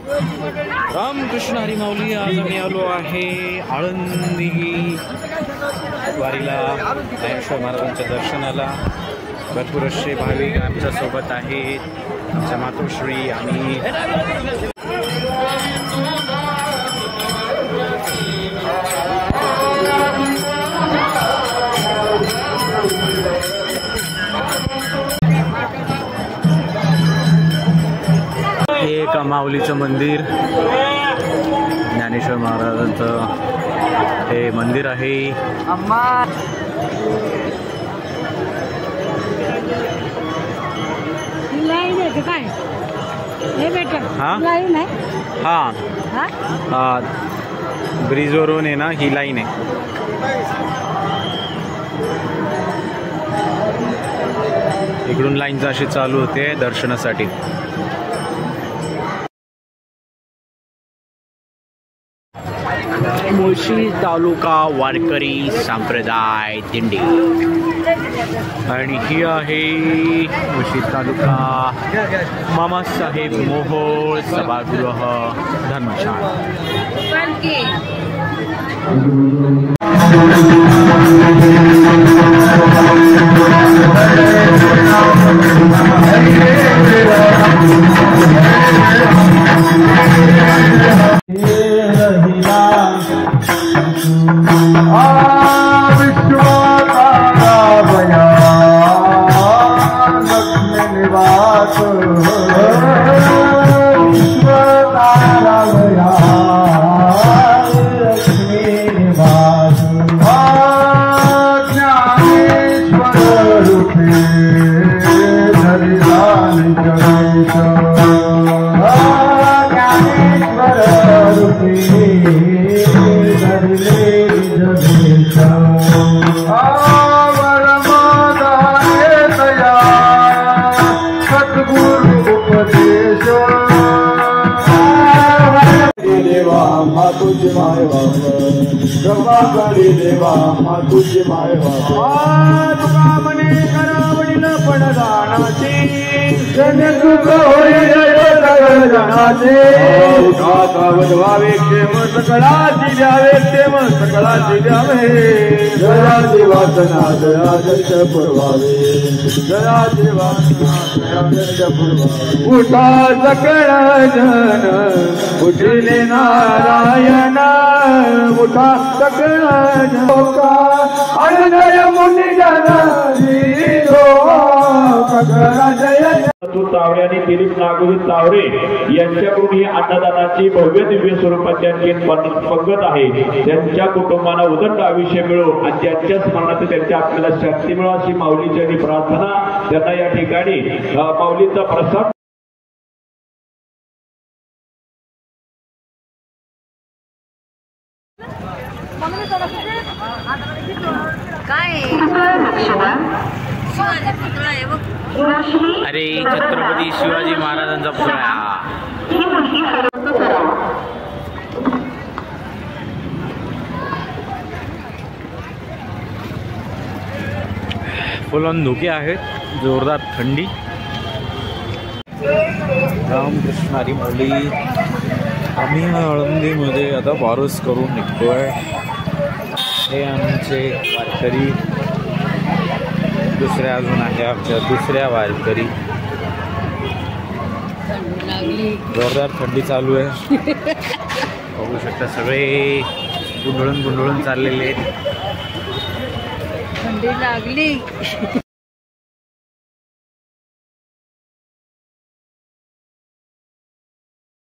रामकृष्ण हरी माऊली. आज आम्ही आलो आहे आळंदी वारीला, ज्ञानेश्वर महाराजांच्या दर्शनाला. भरपूर असे भाविक आमच्या सोबत आहेत. आमच्या मातोश्री आम्ही एक माऊलीचं मंदिर, ज्ञानेश्वर महाराजांचं हे मंदिर आहे. हा ब्रिजवरून आहे ना, ही लाईन आहे. इकडून लाईन अशी चालू होते दर्शनासाठी. मुळशी तालुका वारकरी संप्रदाय दिंडी आणि ही आहे मुळशी तालुका मामासाहेब मोहोळ सभागृह धर्मशाळा. मातुझे माय बाप ब्रह्मा काळी देवा मातुझे माय बाप तुका म्हणे करावडील पडदानाचे जन सुख होय जनाचे वधवावे क्षेम सकळाची द्यावे क्षेम सकळाची द्यावे जयाची वासना जया जश पुरवावे जयाची वासना जया जश पुरवावे. उठा सकळ जन उठिले नारायण उठा सकळ जोका अनंय मुनी जन तावरे आणि दिलीप नागोजी तावरे यांच्याकडून ही अन्नदानाची भव्य दिव्य स्वरूपाची आणखी पंगत आहे. त्यांच्या कुटुंबाला उदंड आयुष्य मिळो आणि त्यांच्या स्मरणात त्यांच्या आपल्याला शक्ती मिळो अशी माऊलीची आणि प्रार्थना. त्यांना या ठिकाणी माऊलीचा प्रसाद अरे छत्रपती शिवाजी महाराजांचा पुतळा. फुलन धुके आहेत, जोरदार थंडी. रामकृष्ण हरी माऊली. आम्ही आळंदीमध्ये आता बारस करून निघतोय. हे आमचे वारकरी, दुसऱ्या अजून आहे आमच्या दुसऱ्या वारकरी. जोरदार थंडी चालू आहे, बघू शकता सगळे गुंडळून चाललेले. थंडी लागली.